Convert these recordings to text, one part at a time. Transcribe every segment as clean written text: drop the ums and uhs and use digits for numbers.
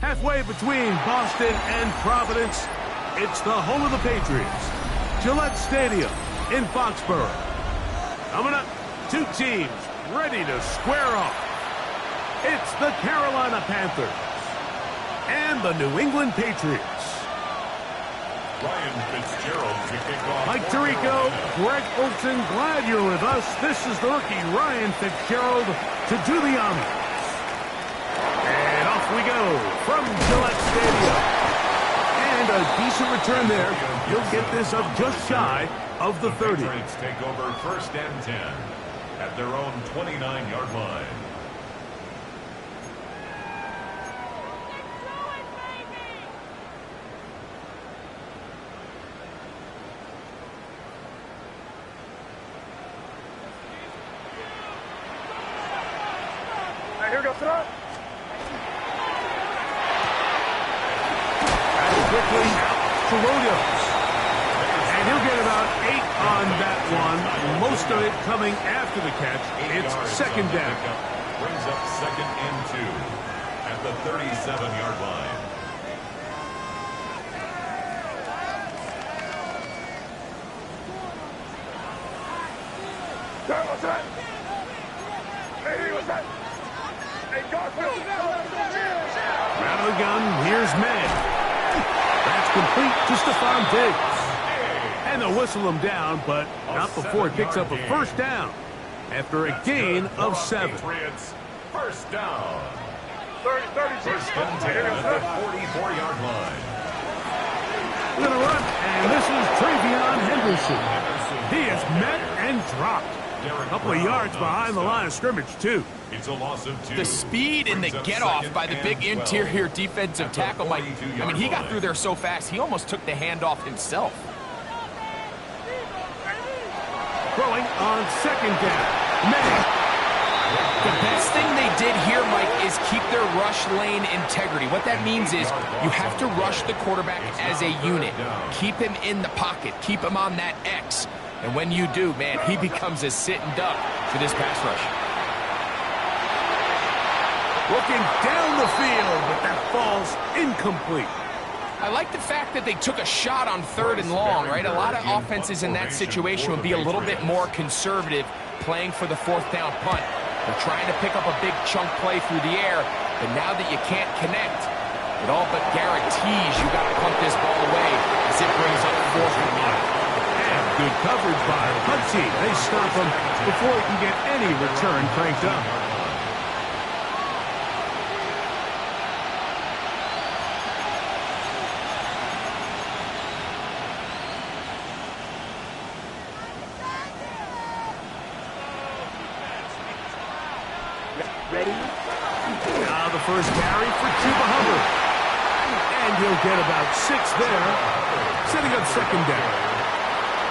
Halfway between Boston and Providence, it's the home of the Patriots, Gillette Stadium in Foxborough. Coming up, two teams ready to square off. It's the Carolina Panthers and the New England Patriots. Ryan Fitzgerald to kick off. Mike Tirico, Greg Olson, glad you're with us. This is the rookie Ryan Fitzgerald to do the honors. And off we go from Gillette Stadium. And a decent return there. You'll get this up just shy of the 30. Patriots take over 1st and 10 at their own 29-yard line. Here goes throw. And quickly out to Williams. And he'll get about 8 on that one. Most of it coming after the catch. It's 2nd down. Brings up 2nd and 2 at the 37-yard line. What's that? Hey, what's that? Out of the gun, here's Mann. That's complete to Stephon Diggs. And they'll whistle him down, but not before he picks up a 1st down after a gain of 7. Patriots, 1st down. 30. 1st and 10 at the 44-yard line. We're going to run, and this is Travion Henderson. He is met and dropped. A couple of yards behind the line of scrimmage, too. It's a loss of 2. The speed and the get-off by the big interior defensive tackle, Mike. I mean, he got through there so fast, he almost took the handoff himself. Throwing on 2nd down. Mann. The best thing they did here, Mike, is keep their rush lane integrity. What that means is you have to rush the quarterback as a unit. Keep him in the pocket. Keep him on that X. And when you do, man, he becomes a sitting duck for this pass rush. Looking down the field, but that falls incomplete. I like the fact that they took a shot on 3rd and long, right? A lot of offenses in that situation would be a little bit more conservative playing for the 4th down punt. They're trying to pick up a big chunk play through the air, but now that you can't connect, it all but guarantees you got to punt this ball away as it brings up 4th and long. And good coverage by the punt team. They stop him before he can get any return cranked up. Ready? Now the first carry for Chuba Hubbard. And he'll get about 6 there, setting up 2nd down.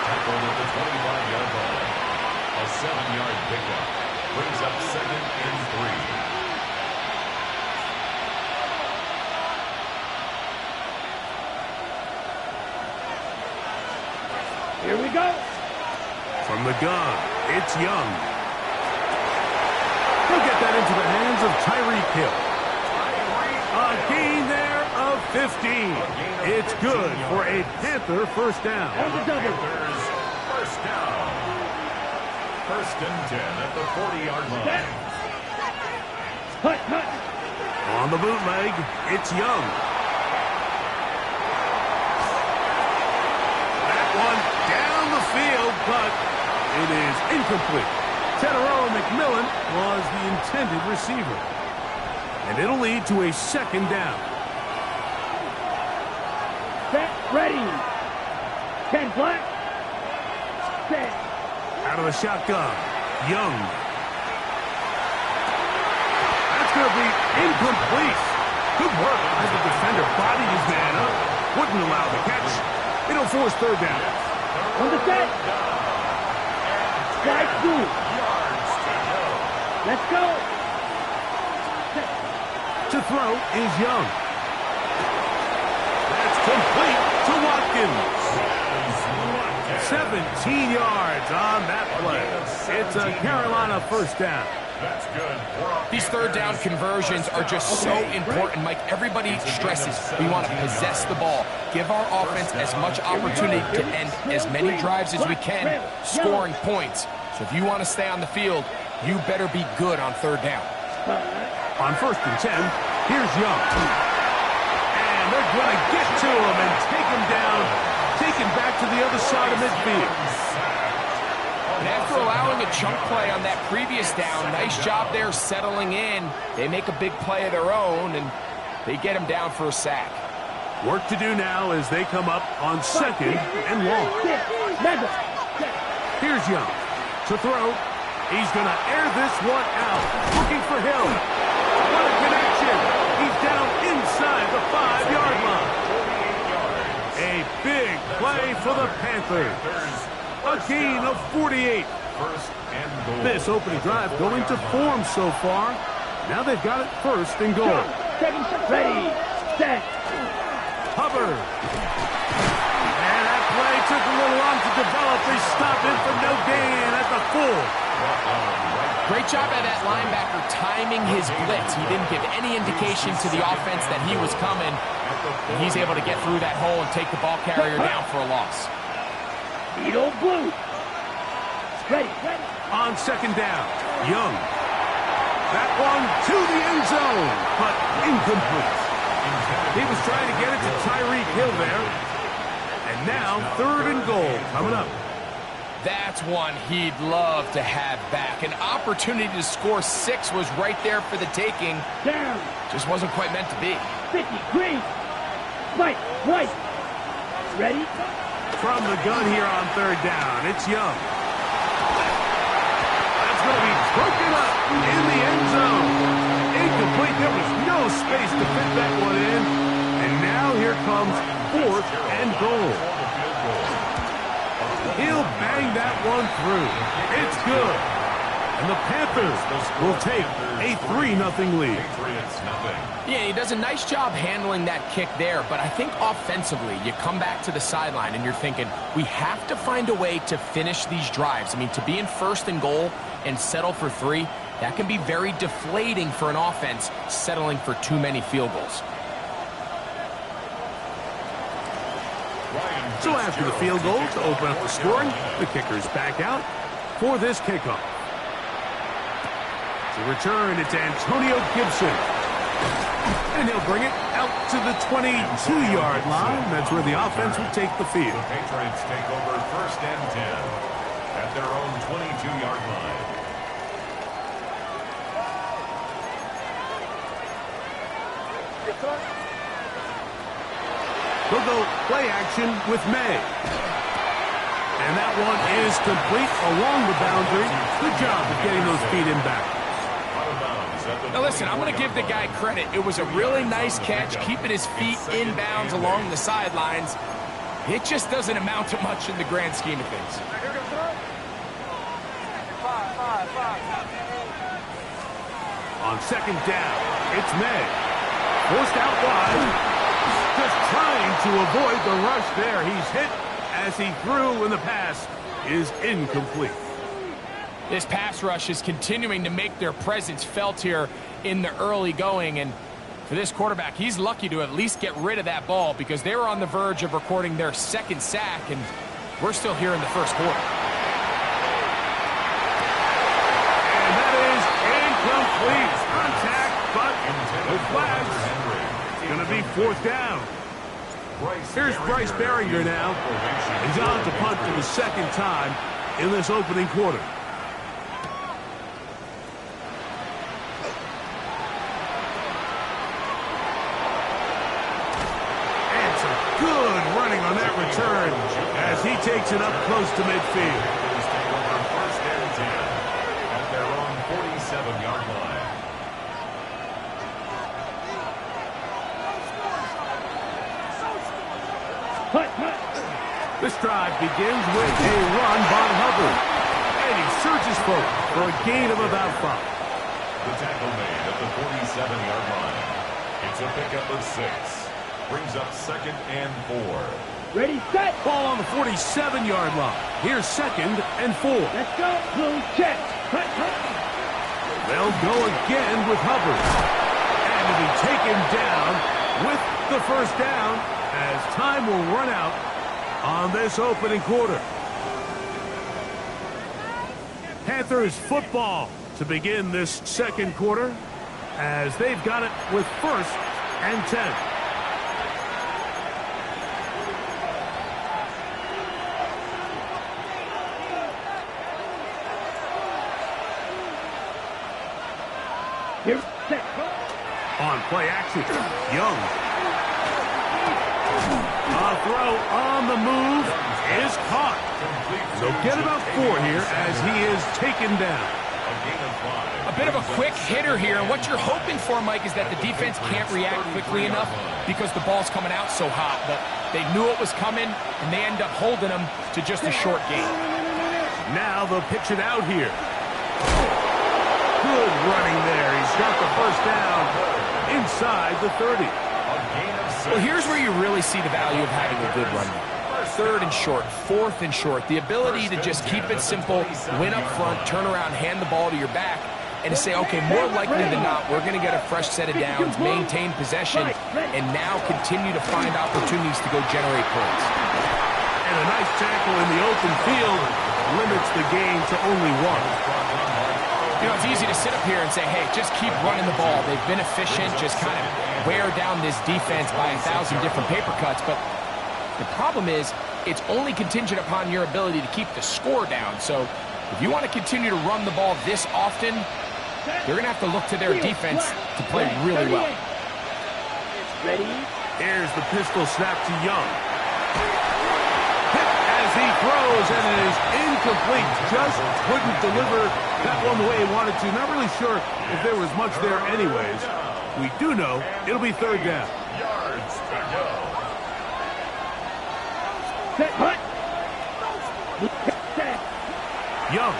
Tackled at the 25-yard line. A 7-yard pickup. Brings up 2nd and 3. Here we go. From the gun, it's Young. He'll get that into the hands of Tyreek Hill. A gain there of 15. It's good for a Panther 1st down. Panthers, 1st down. 1st and 10 at the 40-yard line. Hut. On the bootleg, it's Young. That one down the field, but it is incomplete. Teteroa McMillan was the intended receiver. And it'll lead to a 2nd down. Set. Ready. 10 flat. Set. Out of the shotgun, Young. That's going to be incomplete. Good work as the defender bodied his man up. Wouldn't allow the catch. It'll force 3rd down. On the set. Strike 2. Let's go. To throw is Young. That's complete to Watkins. 17 yards on that play. It's a Carolina 1st down. That's good. These third down conversions are just so important, Mike. Everybody stresses we want to possess the ball, give our offense as much opportunity to end as many drives as we can, scoring points. So if you want to stay on the field, you better be good on third down. On 1st and 10, here's Young. And they're going to get to him and take him down, take him back to the other side of midfield. And after allowing a chunk play on that previous down, nice job there settling in. They make a big play of their own, and they get him down for a sack. Work to do now as they come up on 2nd and long. Here's Young to throw. He's going to air this one out. Looking for Hill. What a connection. He's down inside the 5-yard line. A big play for the Panthers. A gain of 48. This opening drive going to form so far. Now they've got it 1st and goal. Ready, set. Hubbard. And that play took a little long to develop. They stopped it for no gain at the full. Great job by that linebacker timing his blitz. He didn't give any indication to the offense that he was coming. And he's able to get through that hole and take the ball carrier down for a loss. Beetle blue. Ready. On 2nd down, Young. That one to the end zone, but incomplete. He was trying to get it to Tyreek Hill there. And now 3rd and goal coming up. That's one he'd love to have back. An opportunity to score 6 was right there for the taking. Down. Just wasn't quite meant to be. 50, green. White. Ready? From the gun here on 3rd down, it's Young. That's going to be broken up in the end zone. Incomplete. There was no space to fit that one in. And now here comes 4th and goal. He'll bang that one through. It's good. And the Panthers will take a 3-0 lead. Yeah, he does a nice job handling that kick there, but I think offensively, you come back to the sideline and you're thinking, we have to find a way to finish these drives. I mean, to be in 1st and goal and settle for 3, that can be very deflating for an offense settling for too many field goals. So after the field goal to open up the scoring, the kicker's back out for this kickoff. To return, it's Antonio Gibson. And he'll bring it out to the 22-yard line. That's where the offense will take the field. The Patriots take over 1st and 10 at their own 22-yard line. They'll go play action with May. And that one is complete along the boundary. Good job of getting those feet in back. Now listen, I'm going to give the guy credit. It was a really nice catch, keeping his feet inbounds along the sidelines. It just doesn't amount to much in the grand scheme of things. On 2nd down, it's May. Forced out wide. Just trying to avoid the rush there. He's hit as he threw, and the pass is incomplete. This pass rush is continuing to make their presence felt here in the early going, and for this quarterback, he's lucky to at least get rid of that ball because they were on the verge of recording their 2nd sack, and we're still here in the 1st quarter. And that is incomplete. Contact, but with flags. It's going to be 4th down. Here's Bryce Berringer now. He's on to punt for the 2nd time in this opening quarter. Good running on that return as he takes it up close to midfield. Take over 1st and 10 at their own 47-yard line. This drive begins with a run by Hubbard. And he surges forward for a gain of about 5. The tackle made at the 47-yard line. It's a pickup of 6. Brings up 2nd and 4. Ready, set. Ball on the 47-yard line. Here's 2nd and 4. Let's go. Blue check. They'll go again with Hubbard. And to be taken down with the first down as time will run out on this opening quarter. Panthers football to begin this second quarter as they've got it with 1st and 10. Here's set. On play action, Young. A throw on the move is caught. So get about 4 here as he is taken down. A bit of a quick hitter here. What you're hoping for, Mike, is that the defense can't react quickly enough because the ball's coming out so hot. But they knew it was coming, and they end up holding them to just a short gain. Now they'll pitch it out here. Good running there. He's got the first down inside the 30. Well, here's where you really see the value of having a good run. 3rd and short, 4th and short. The ability to just keep it simple, win up front, turn around, hand the ball to your back, and to say, okay, more likely than not, we're going to get a fresh set of downs, maintain possession, and now continue to find opportunities to go generate points. And a nice tackle in the open field limits the gain to only 1. You know, it's easy to sit up here and say, hey, just keep running the ball. They've been efficient, just kind of wear down this defense by 1,000 different paper cuts. But the problem is, it's only contingent upon your ability to keep the score down. So if you want to continue to run the ball this often, they're going to have to look to their defense to play really well. Ready? Here's the pistol snap to Young. Hit as he throws, and it is incomplete. Just couldn't deliver that one the way he wanted to. Not really sure if there was much there anyways. We do know it'll be 3rd down. Yards to go. Set. Hut. Set. Young.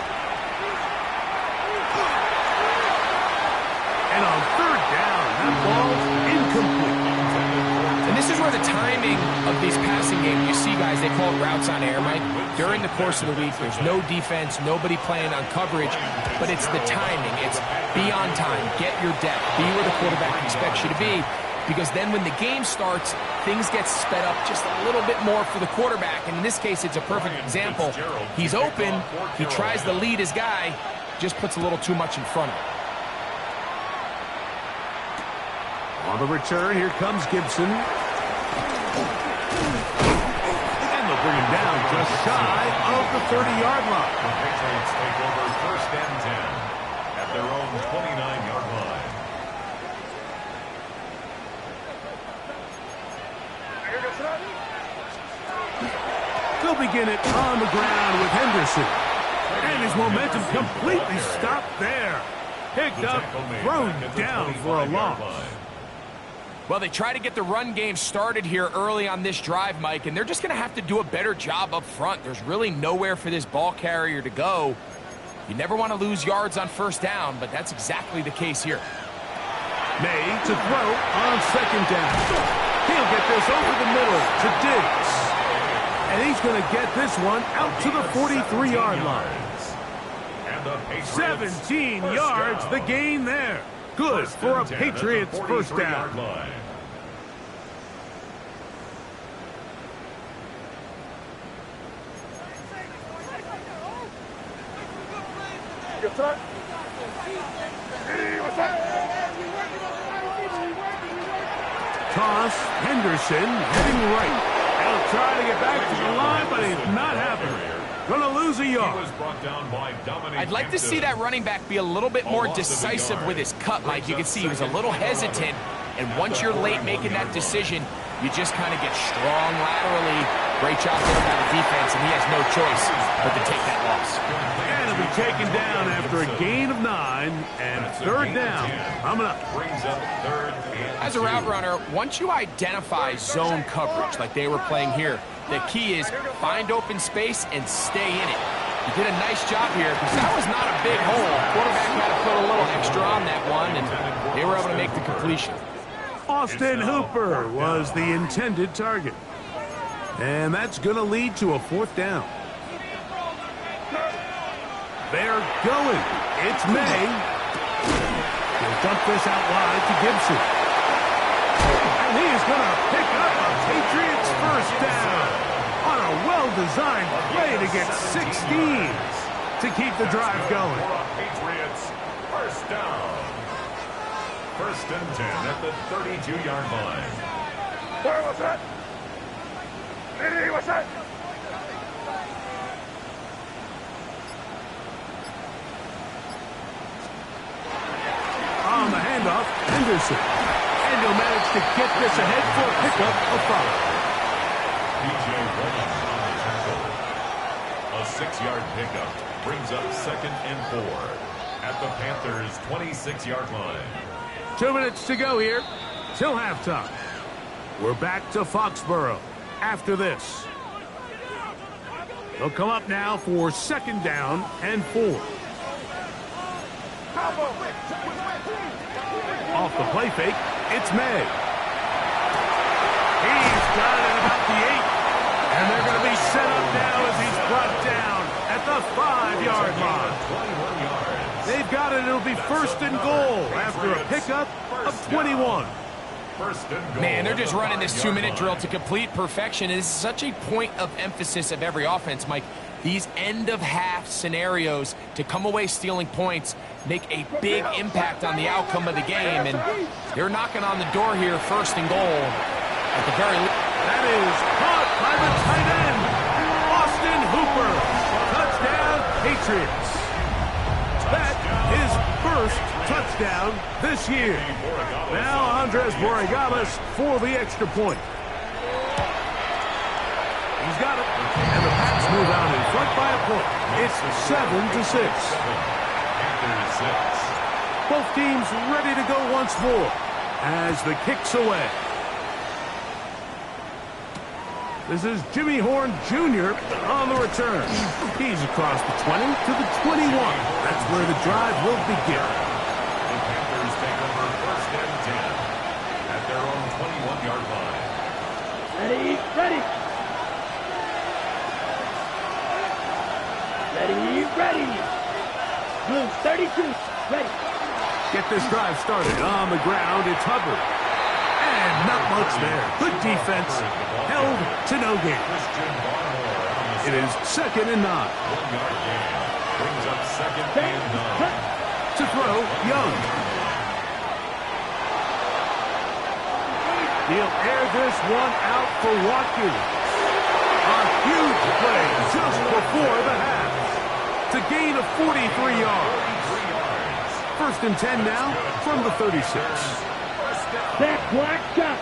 And on 3rd down, that ball's incomplete. And this is where the timing of these passing games, you see guys, they call it routes on air, Mike. During the course of the week, there's no defense, nobody playing on coverage, but it's the timing. It's be on time, get your depth, be where the quarterback expects you to be, because then when the game starts, things get sped up just a little bit more for the quarterback. And in this case, it's a perfect example. He's open, he tries to lead his guy, just puts a little too much in front of him. On the return, here comes Gibson. And they'll bring him down just shy of the 30-yard line. The Patriots take over 1st and 10 at their own 29-yard line. They'll begin it on the ground with Henderson. And his momentum completely stopped there. Picked up, thrown down for a loss. Well, they try to get the run game started here early on this drive, Mike, and they're just going to have to do a better job up front. There's really nowhere for this ball carrier to go. You never want to lose yards on 1st down, but that's exactly the case here. May to throw on 2nd down. He'll get this over the middle to Diggs. And he's going to get this one out to the 43-yard line. 17 yards, the gain there. Good for a Patriots 1st down. Toss, Henderson heading right. He'll try to get back to the line, but he's not happening. Gonna lose a yard. I'd like to see that running back be a little bit more decisive with his cut, Mike. You can see he was a little hesitant, and once you're late making that decision, you just kind of get strong laterally. Great job there by the defense, and he has no choice but to take that loss. And he'll be taken down after a gain of 9, and 3rd down coming up. As a route runner, once you identify zone coverage like they were playing here, the key is find open space and stay in it. You did a nice job here because that was not a big hole. Quarterback had to put a little extra on that one, and they were able to make the completion. Austin Hooper was the intended target. And that's going to lead to a 4th down. They're going. It's May. He'll dump this out wide to Gibson. And he is going to pick up a Patriots first down on a well-designed play to get 16 to keep the drive going. Patriots first down. First and 10 at the 32-yard line. Where was that? What's that? On the handoff, Henderson. And he'll manage to get this ahead for a pickup of 5. P.J. Williams on the tackle. A 6-yard pickup brings up second and 4 at the Panthers' 26-yard line. 2 minutes to go here till halftime. We're back to Foxborough after this. They'll come up now for second down and 4. Off the play fake, it's May. He's got it about the 8. And they're going to be set up now as he's brought down at the 5-yard line. 21 yards. They've got it. It'll be first and goal after a pickup of 21. First and goal. Man, they're just running this 2-minute drill to complete perfection. It is such a point of emphasis of every offense, Mike. These end-of-half scenarios to come away stealing points make a big impact on the outcome of the game, and they're knocking on the door here, first and goal. At the very least. That is caught by the tight end, Austin Hooper. Touchdown, Patriots. That is first touchdown this year. Now Andres Borregales for the extra point. He's got it. And the Pats move out in front by a point. It's 7-6. Both teams ready to go once more as the kick's away. This is Jimmy Horn Jr. on the return. He's across the 20 to the 21. That's where the drive will begin. The Panthers take over first and 10 at their own 21-yard line. Ready, ready. Ready, ready. Blue 32, ready. Get this drive started on the ground. It's Hubbard. And not much there. Good defense. Held to no gain. It is second and 9. 1-yard gain brings up second and 9. To throw, Young. He'll air this one out for Watkins. A huge play just before the half to gain a 43 yards. First and 10 now from the 36. That black shot.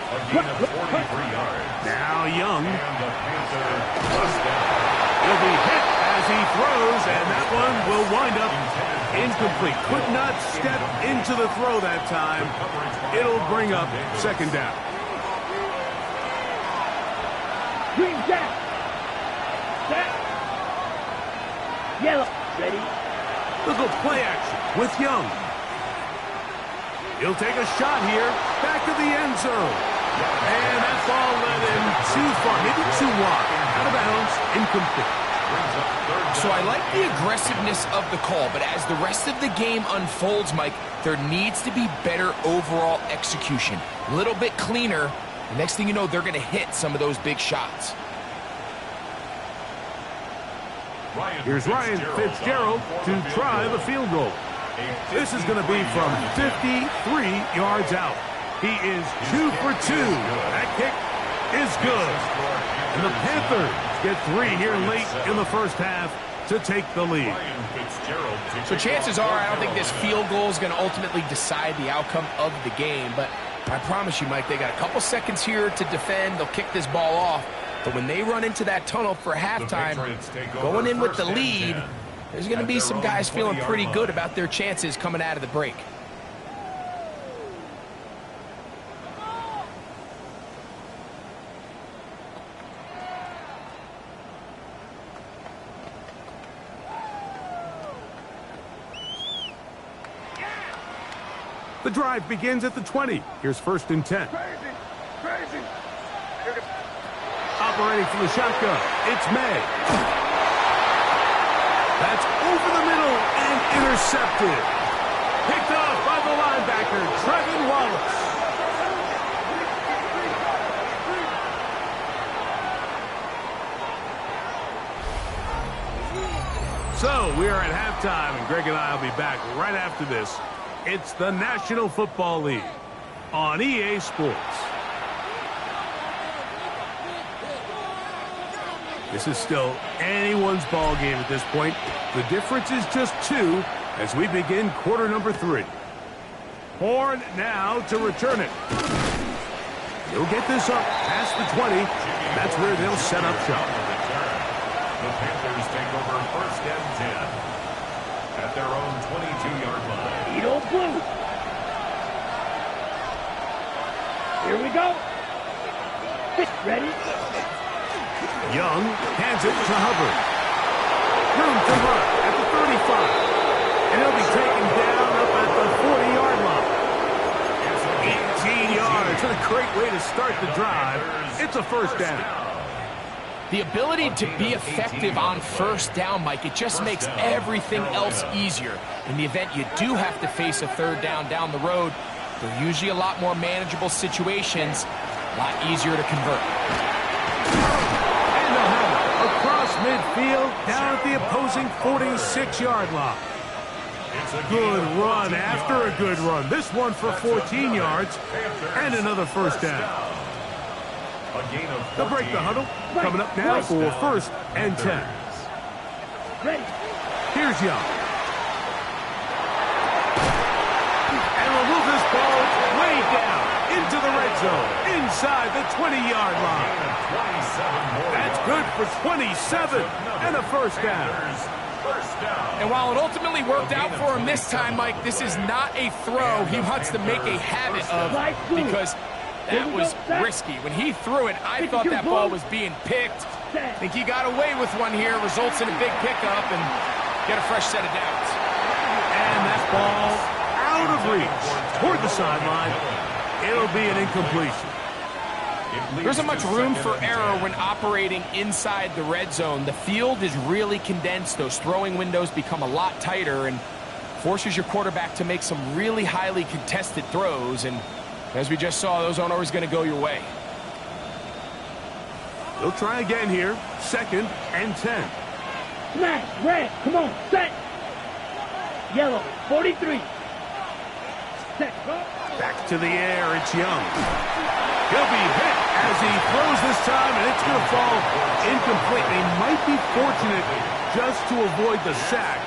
A gain of 43 yards. Now Young. And the Panthers first down. He'll be hit as he throws, and that one will wind up incomplete. Could not step into the throw that time. It'll bring up second down. Green jack. Set. Yellow. Ready. They'll go play action with Young. He'll take a shot here. Back to the end zone. And that ball led him too far. Maybe too wide. Out of bounds. Incomplete. So I like the aggressiveness of the call, but as the rest of the game unfolds, Mike, there needs to be better overall execution. A little bit cleaner. Next thing you know, they're going to hit some of those big shots. Here's Ryan Fitzgerald to try the field goal. This is going to be from 53 yards out. He is 2 for 2. That kick is good. And the Panthers get 3 here late in the first half to take the lead. So chances are, I don't think this field goal is going to ultimately decide the outcome of the game. But I promise you, Mike, they got a couple seconds here to defend. They'll kick this ball off. But when they run into that tunnel for halftime, going in with the lead, there's going to be some guys feeling pretty good about their chances coming out of the break. The drive begins at the 20. Here's first and 10. Crazy. Operating from the shotgun, it's May. That's over the middle and intercepted. Picked off by the linebacker, Trevin Wallace. So, we are at halftime, and Greg and I will be back right after this. It's the National Football League on EA Sports. This is still anyone's ball game at this point. The difference is just 2 as we begin quarter number 3. Horn now to return it. He'll get this up past the 20. That's where they'll set up shop. The Panthers take over first and 10 at their own 22-yard line. Edo Blue. Here we go. Ready? Young hands it to Hubbard. Room to run at the 35. And he'll be taken down up at the 40-yard line. 18 yards. What a great way to start the drive. It's a first down. The ability to be effective on first down, Mike, it just makes everything else easier. In the event you do have to face a third down the road, they're usually a lot more manageable situations, a lot easier to convert. And they'll have it across midfield, down at the opposing 46-yard line. Good run after a good run. This one for 14 yards and another first down. They'll break the huddle. Coming up now for first and 10. Here's Young. And we'll move this ball way down into the red zone, inside the 20-yard line. That's good for 27 and a first down. And while it ultimately worked out for him this time, Mike, this is not a throw he wants to make a habit of because that was risky. When he threw it, I thought that ball was being picked. I think he got away with one here, results in a big pickup, and get a fresh set of downs. And that ball out of reach toward the sideline. It'll be an incompletion. There isn't much room for error when operating inside the red zone. The field is really condensed. Those throwing windows become a lot tighter and forces your quarterback to make some really highly contested throws. And as we just saw, those aren't always going to go your way. They'll try again here. Second and 10. Smash, red, come on, set. Yellow, 43. Set, go. Back to the air, it's Young. He'll be hit as he throws this time, and it's going to fall incomplete. They might be fortunate just to avoid the sack,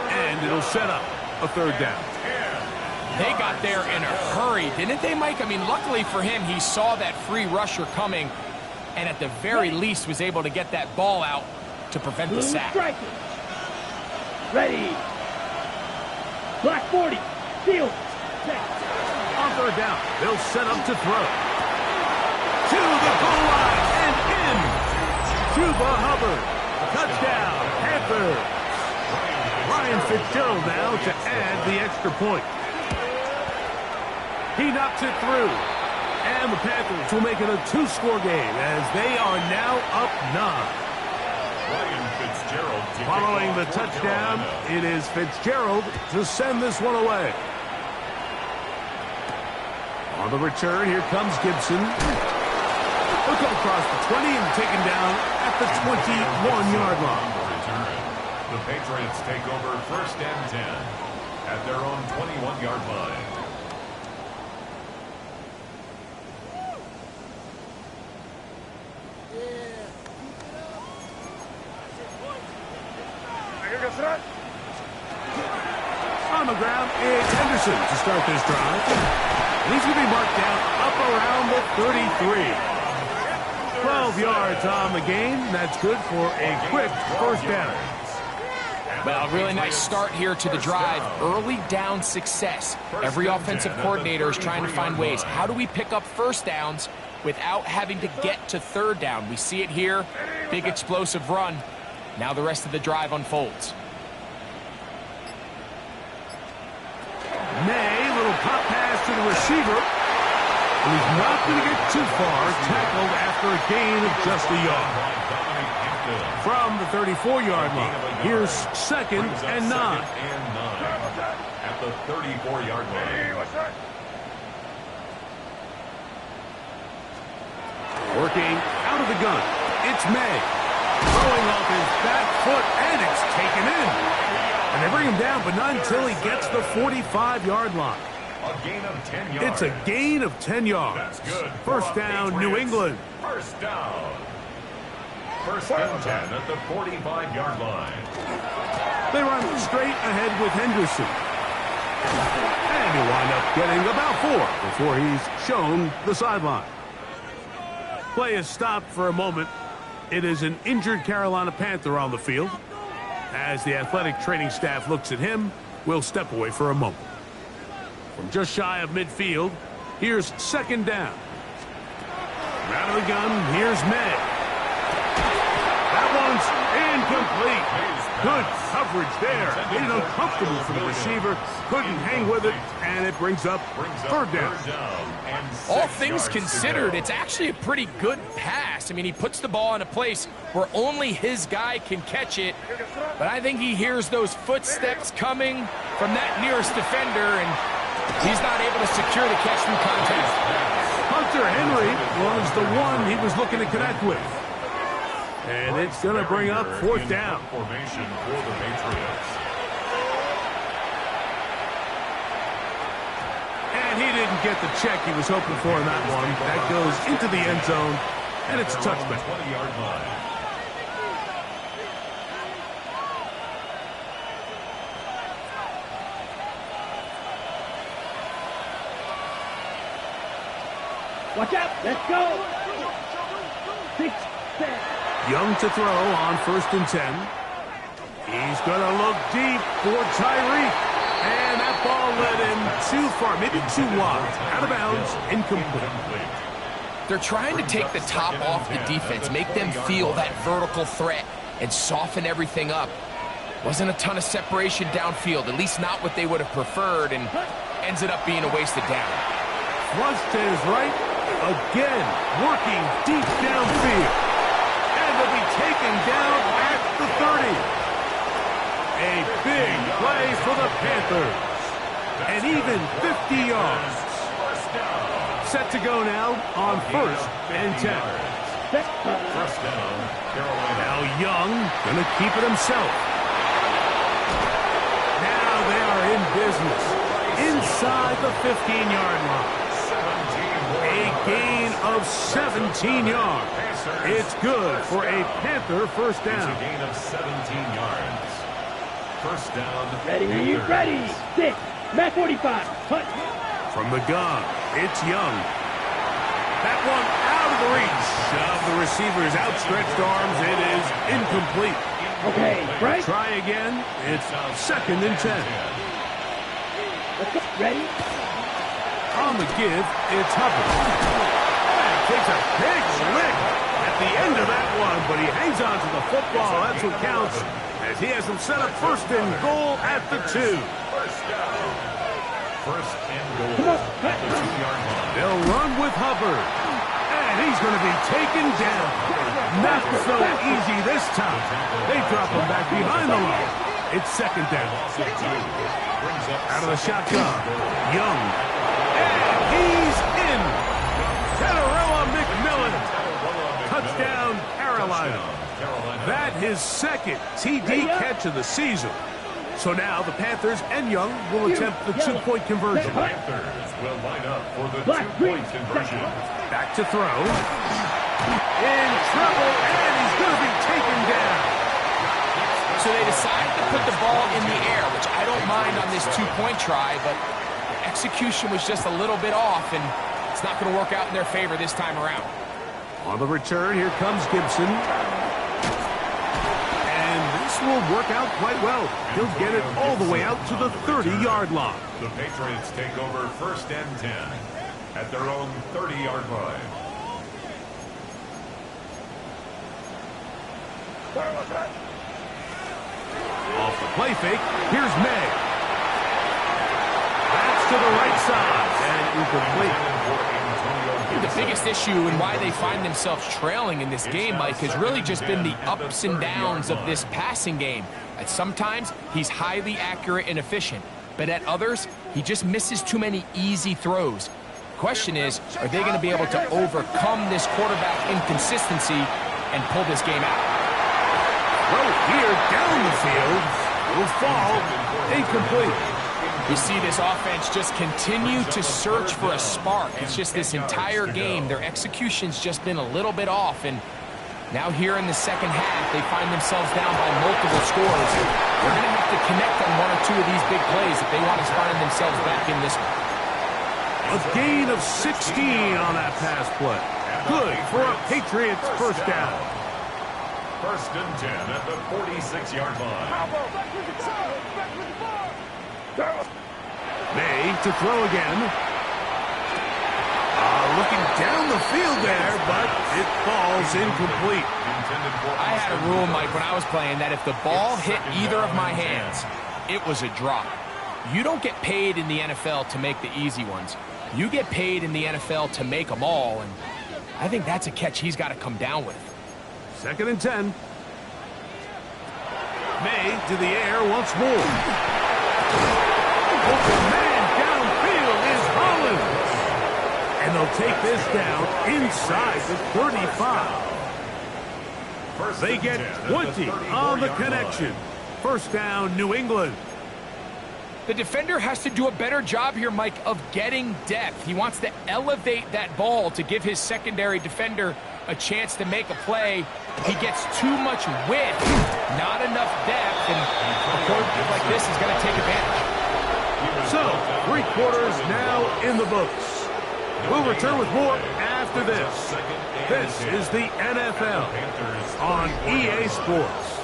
and it'll set up a third down. They got there in a hurry, didn't they, Mike? I mean, luckily for him, he saw that free rusher coming, and at the very least was able to get that ball out to prevent the sack. Ready. Black 40. Field. On third down, they'll set up to throw. To the goal line and in. Chuba Hubbard. Touchdown, Panthers. Ryan Fitzgerald now to add the extra point. He knocks it through. And the Panthers will make it a 2-score game as they are now up 9. Following the touchdown, it is Fitzgerald to send this one away. On the return, here comes Gibson. He'll come across the 20 and taken down at the 21-yard line. The Patriots take over first and 10 at their own 21-yard line. On the ground, it's Henderson to start this drive. And he's going to be marked down up around the 33. 12 yards on the game. That's good for a quick first down. Well, really nice start here to the drive. Early down success. Every offensive coordinator is trying to find ways. How do we pick up first downs without having to get to third down? We see it here. Big explosive run. Now the rest of the drive unfolds. May, little pop pass to the receiver. And he's not going to get too far. Tackled after a gain of just a yard. From the 34-yard line, here's 2nd and 9. At the 34-yard line. Working out of the gun, it's May. Throwing off his back foot, and it's taken in. And they bring him down, but not until he gets the 45-yard line. A gain of 10 yards. It's a gain of 10 yards. That's good. First down, New England. First down. First and 10 at the 45-yard line. They run straight ahead with Henderson. And he'll wind up getting about 4 before he's shown the sideline. Play is stopped for a moment. It is an injured Carolina Panther on the field. As the athletic training staff looks at him, we'll step away for a moment. From just shy of midfield, here's 2nd down. Out of the gun, here's May. That one's incomplete. Good coverage there. Made it uncomfortable for the receiver. Couldn't hang with it, and it brings up 3rd down. All things considered, it's actually a pretty good pass. I mean, he puts the ball in a place where only his guy can catch it. But I think he hears those footsteps coming from that nearest defender, and he's not able to secure the catch through contact. Hunter Henry was the one he was looking to connect with. And it's going to bring up 4th down. Formation for the Patriots. And he didn't get the check he was hoping for in that one. That goes into the end zone, and it's a touchback. 20-yard line. Watch out. Let's go. 6, 7. Young to throw on 1st and 10. He's going to look deep for Tyreek. And that ball led him too far, maybe too wide. Out of bounds, incomplete. They're trying to take the top off the defense, make them feel that vertical threat, and soften everything up. Wasn't a ton of separation downfield, at least not what they would have preferred, and ends it up being a wasted down. Thrust to his right, again, working deep downfield. And they'll be taken down at the 30. A big play for the Panthers. And even 50 yards. Set to go now on 1st and 10. First down, Carolina. Now Young going to keep it himself. Now they are in business. Inside the 15-yard line. A gain of 17 yards. It's good for a Panther first down. It's a gain of 17 yards. First down. Ready, Panthers. ready. 6. Matt 45. Hunt. From the gun, it's Young. That one out of the reach of the receiver's outstretched arms. It is incomplete. Okay, right. Try again. It's 2nd and 10. Let's go. Ready. On the give, it's Hubbard. And takes a big lick at the end of that one, but he hangs on to the football. That's what counts, as he has him set up 1st and goal at the 2. First down. First and goal at the 2-yard line. They'll run with Hubbard. And he's going to be taken down. Not so easy this time. They drop him back behind the line. It's 2nd down. Out of the shotgun. Young. And he's in. Tadarella McMillan. Touchdown, Carolina. That his 2nd TD catch of the season. So now the Panthers and Young will attempt the 2-point conversion. Panthers will line up for the 2-point conversion. Back to throw. In trouble, and he's going to be taken down. So they decided to put the ball in the air, which I don't mind on this 2-point try, but the execution was just a little bit off, and it's not going to work out in their favor this time around. On the return, here comes Gibson. And this will work out quite well. He'll get it all the way out to the 30-yard line. The Patriots take over 1st and 10 at their own 30-yard line. Off the play fake, here's May. That's to the right side, and incomplete. think the biggest issue and why they find themselves trailing in this game, Mike, has really just been the ups and downs of this passing game. At sometimes, he's highly accurate and efficient, but at others, he just misses too many easy throws. Question is, are they going to be able to overcome this quarterback inconsistency and pull this game out? Throw here down the field. Will fall. Incomplete. You see this offense just continue to search for a spark. It's just this entire game, their execution's just been a little bit off, and now here in the second half, they find themselves down by multiple scores. They're going to have to connect on one or two of these big plays if they want to find themselves back in this one. A gain of 16 on that pass play. Good for a Patriots first down. First and 10 at the 46-yard line. May to throw again. Looking down the field there, but it falls incomplete. I had a rule, Mike, when I was playing that if the ball hit either of my hands, it was a drop. You don't get paid in the NFL to make the easy ones. You get paid in the NFL to make them all, and I think that's a catch he's got to come down with. Second and 10. May to the air once more. Open man downfield is Hollins. And they'll take this down inside the 35. They get 20 on the connection. First down, New England. The defender has to do a better job here, Mike, of getting depth. He wants to elevate that ball to give his secondary defender a chance to make a play. He gets too much width, not enough depth, and a quarterback like this is going to take advantage. So, 3 quarters now in the books. We'll return with more after this. This is the NFL on EA Sports.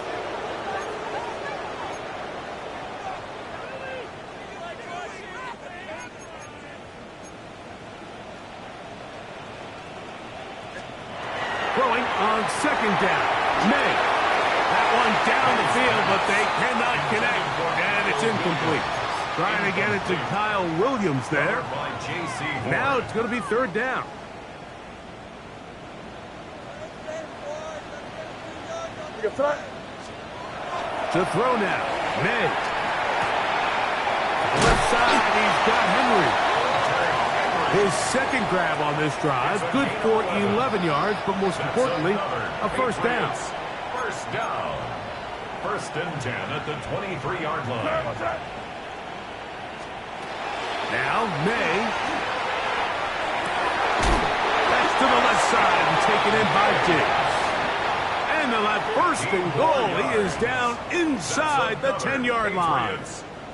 Throwing on second down. May. That one down the field, but they cannot connect, and it's incomplete. Trying to get it to Kyle Williams there. Now it's going to be third down. To throw now. May. Left side, he's got Henry. His second grab on this drive, good for 11 yards, but most importantly, a first down. First down. First and 10 at the 23-yard line. Now, May. That's to the left side and taken in by Diggs. And they'll have first and goal. He is down inside the 10-yard line.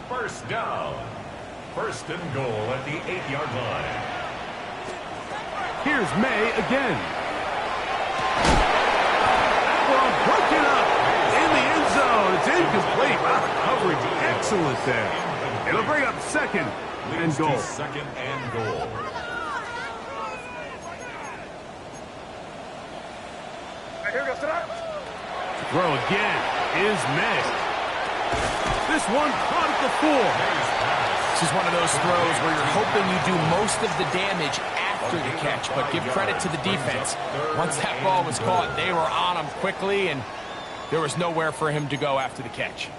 First down. First and goal at the 8-yard line. Here's May again. That ball broken up in the end zone. It's incomplete. Wow, coverage excellent there. It'll bring up second and goal. Second and goal. Throw again is May. This one caught at the 4. This is one of those throws where you're hoping you do most of the damage after the catch, but give credit to the defense. Once that ball was caught, they were on him quickly, and there was nowhere for him to go after the catch.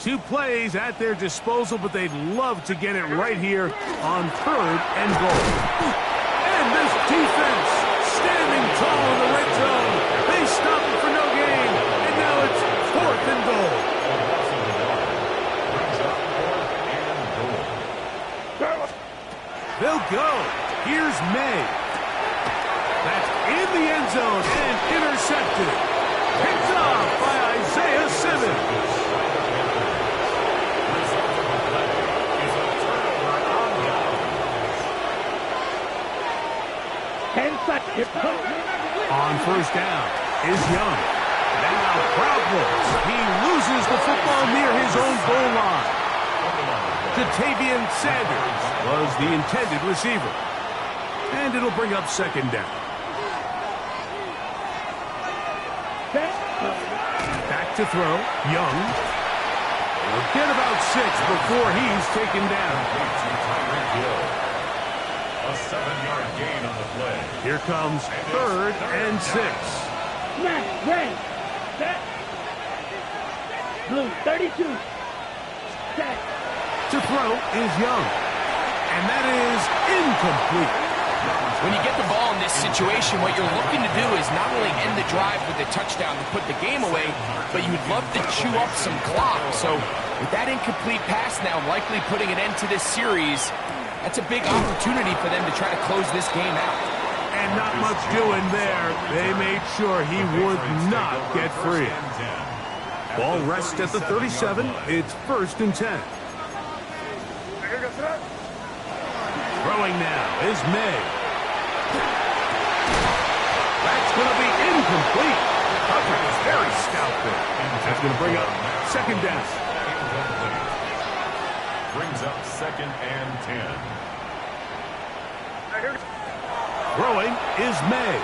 2 plays at their disposal, but they'd love to get it right here on third and goal. And this defense standing tall in the red zone. They stop it for no gain, and now it's fourth and goal. They'll go. Here's May. That's in the end zone and intercepted. Picked off by Isaiah Simmons. On first down is Young. Now problems. He loses the football near his own goal line. Jatavian Sanders was the intended receiver. And it'll bring up second down. Back to throw. Young. He'll get about 6 before he's taken down. A 7-yard gain on the play. Here comes 3rd and 6. Snap, ready, set. Blue, 32. Set. To throw is Young. And that is incomplete. When you get the ball in this situation, what you're looking to do is not only end the drive with a touchdown to put the game away, but you'd love to chew up some clock. So with that incomplete pass now likely putting an end to this series, that's a big opportunity for them to try to close this game out. And not much doing there. They made sure he would not get free. Ball rests at the 37. It's 1st and 10. Throwing now is May. That's going to be incomplete. Coverage is very stout there. That's going to bring up 2nd down. Incomplete. Brings up 2nd and 10. Throwing is May.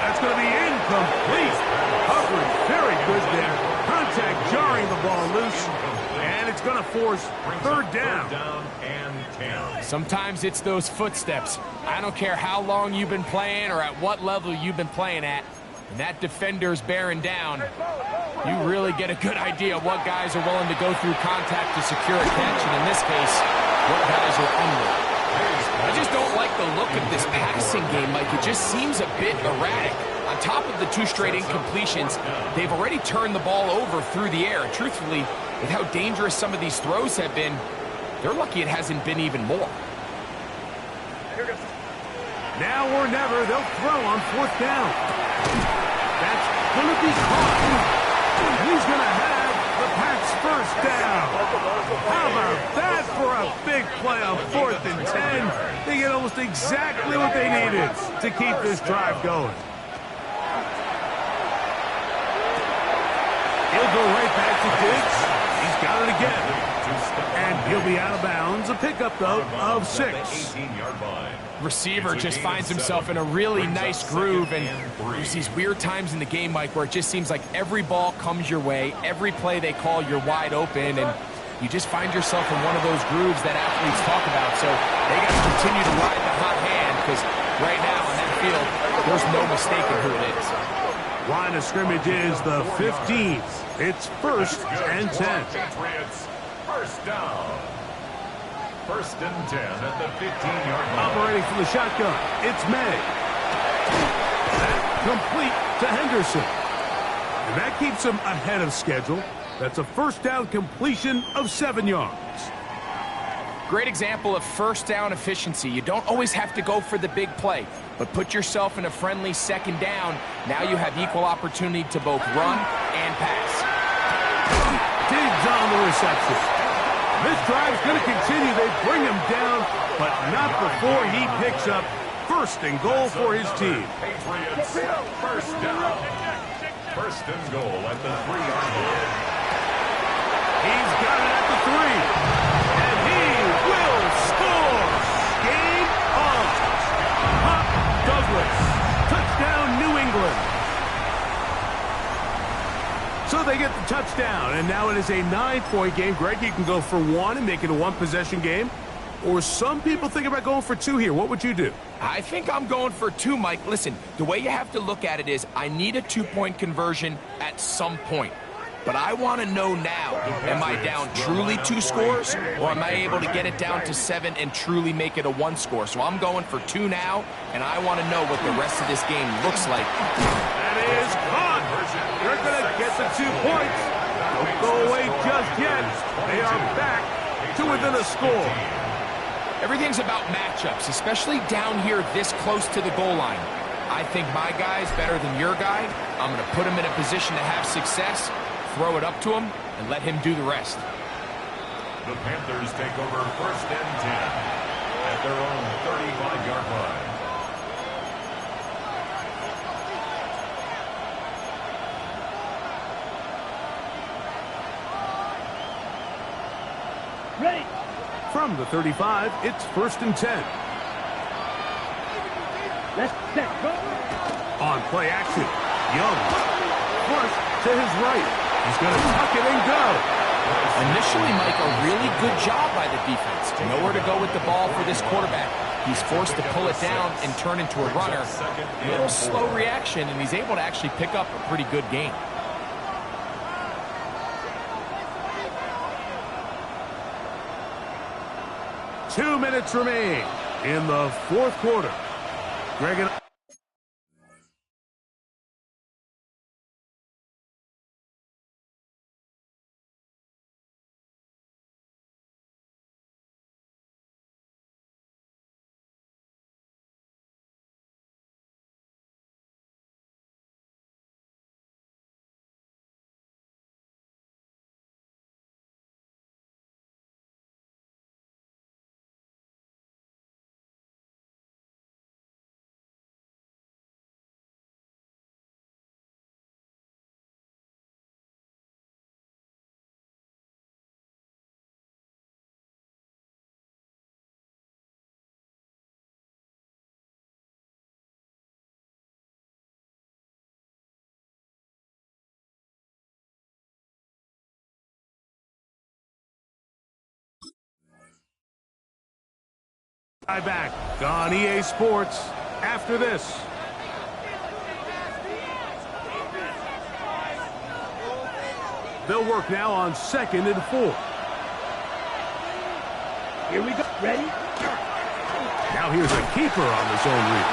That's going to be incomplete. Coverage very good there. Contact jarring the ball loose. And it's going to force 3rd down. Sometimes it's those footsteps. I don't care how long you've been playing or at what level you've been playing at. And that defender's bearing down. You really get a good idea of what guys are willing to go through contact to secure a catch. And in this case, what guys are unwilling. I just don't like the look of this passing game, Mike. It just seems a bit erratic. On top of the 2 straight incompletions, they've already turned the ball over through the air. And truthfully, with how dangerous some of these throws have been, they're lucky it hasn't been even more. Now or never, they'll throw on 4th down. That's going to be caught. And he's going to have the Pats' 1st down. How about that for a big play on 4th and 10? They get almost exactly what they needed to keep this drive going. He'll go right back to Diggs. He's got it again. And he'll be out of bounds. A pickup, though, of 6. Receiver just finds himself in a really nice groove, and there's these weird times in the game, Mike, where it just seems like every ball comes your way, every play they call, you're wide open, and you just find yourself in one of those grooves that athletes talk about. So they got to continue to ride the hot hand, because right now in that field, there's no mistaking who it is. Line of scrimmage is the 15th. It's 1st and 10. Patriots, 1st down. 1st and 10 at the 15-yard line. Operating from the shotgun, it's May. That complete to Henderson. And that keeps him ahead of schedule. That's a 1st down completion of 7 yards. Great example of 1st down efficiency. You don't always have to go for the big play, but put yourself in a friendly 2nd down. Now you have equal opportunity to both run and pass. Diggs on the reception. This drive's going to continue. They bring him down, but not before he picks up 1st and goal for his team. Patriots, 1st down. 1st and goal at the 3-yard line. He's got it at the 3. And he will score. Game on. Pop Douglas. Touchdown, New England. So they get the touchdown, and now it is a 9-point game. Greg, you can go for 1 and make it a 1-possession game. Or some people think about going for 2 here. What would you do? I think I'm going for 2, Mike. Listen, the way you have to look at it is I need a 2-point conversion at some point. But I want to know now, am I down truly 2 scores, or am I able to get it down to 7 and truly make it a 1 score? So I'm going for 2 now, and I want to know what the rest of this game looks like. That is caught. They're going to get the 2 points. Don't go away just yet. They are back to within a score. Everything's about matchups, especially down here this close to the goal line. I think my guy's better than your guy. I'm going to put him in a position to have success, throw it up to him, and let him do the rest. The Panthers take over 1st and 10 at their own 35-yard line. Ready. From the 35, it's 1st and 10. Let's set. Go. On play action, Young. Flush to his right. He's going to tuck it and go. And this Actually, Mike, a really good job by the defense. Nowhere to go with the ball for this quarterback. He's forced to pull it down and turn into a runner. A little slow reaction, and he's able to actually pick up a pretty good gain. Two minutes remain in the fourth quarter. Greg and back on EA Sports after this. They'll work now on 2nd and 4. Here we go. Ready? Now here's a keeper on the zone read.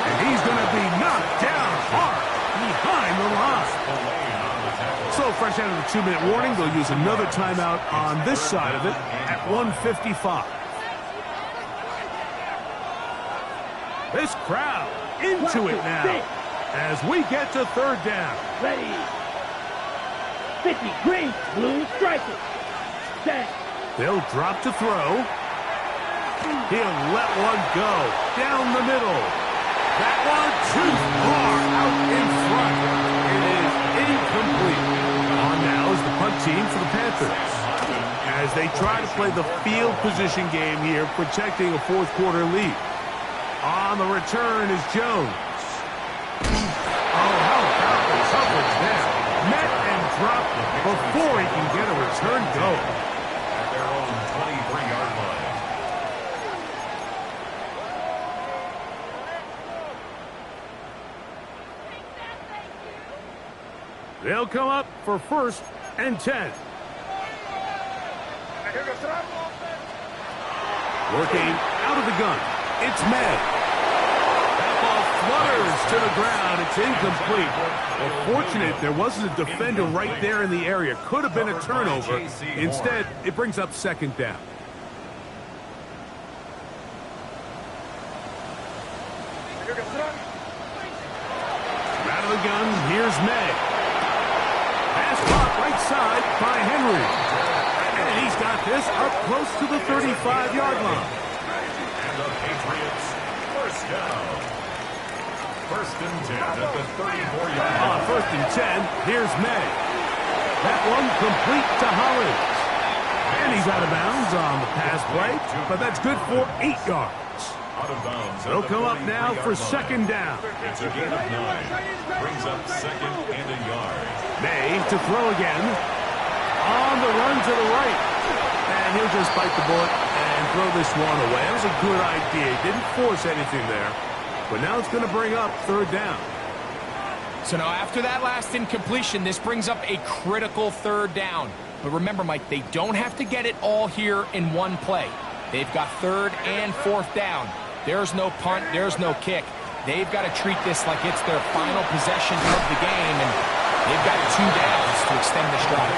And he's going to be knocked down hard behind the line. So fresh out of the 2-minute warning, they'll use another timeout on this side of it at 1:55. This crowd into it now as we get to 3rd down. Ready. 50 green, blue striker. Set. They'll drop to throw. He'll let one go down the middle. That one too far out in front. It is incomplete. On now is the punt team for the Panthers as they try to play the field position game here, protecting a fourth quarter lead. On the return is Jones. Oh, how about the coverage there? Met and dropped before he can get a return go. At their own 23-yard line. They'll come up for 1st and 10. Working out of the gun. It's May. That ball flutters to the ground. It's incomplete. Well, fortunate there wasn't a defender right there in the area. Could have been a turnover. Instead, it brings up 2nd down. Out of the gun, here's May. Pass caught right side by Henry. And he's got this up close to the 35-yard line. The Patriots, 1st down. 1st and 10 at the 34-yard line. On 1st and 10, here's May. That one complete to Hollins. And he's out of bounds on the pass play, but that's good for 8 yards. Out of bounds. They'll come up now for 2nd down. It's a gain of 9. Brings up 2nd and a yard. May to throw again. On the run to the right. And he'll just bite the bullet and throw this one away. That was a good idea. He didn't force anything there. But now it's going to bring up 3rd down. So now after that last incompletion, this brings up a critical 3rd down. But remember, Mike, they don't have to get it all here in one play. They've got 3rd and 4th down. There's no punt. There's no kick. They've got to treat this like it's their final possession of the game, and they've got 2 downs to extend this drive.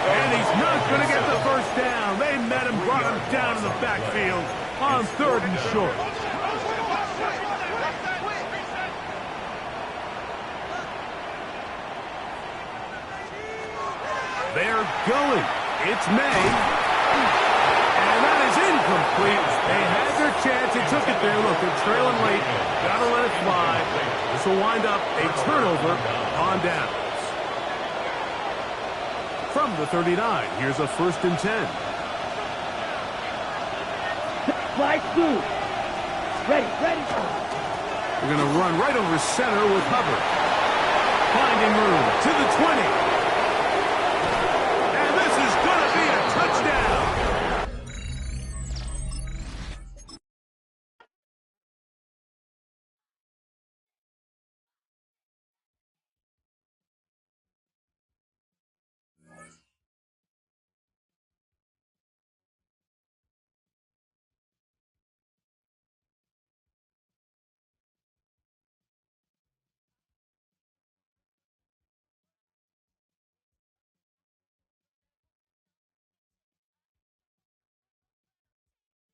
And he's not going to get the 1st down. They met him, brought him down to the backfield on 3rd and short. They're going. It's May. And that is incomplete. They had their chance. They took it there. Look, they're trailing late. Got to let it fly. This will wind up a turnover on downs. From the 39, here's a 1st and 10. Slide through. Ready, ready. We're going to run right over center with Hubbard. Finding room to the 20.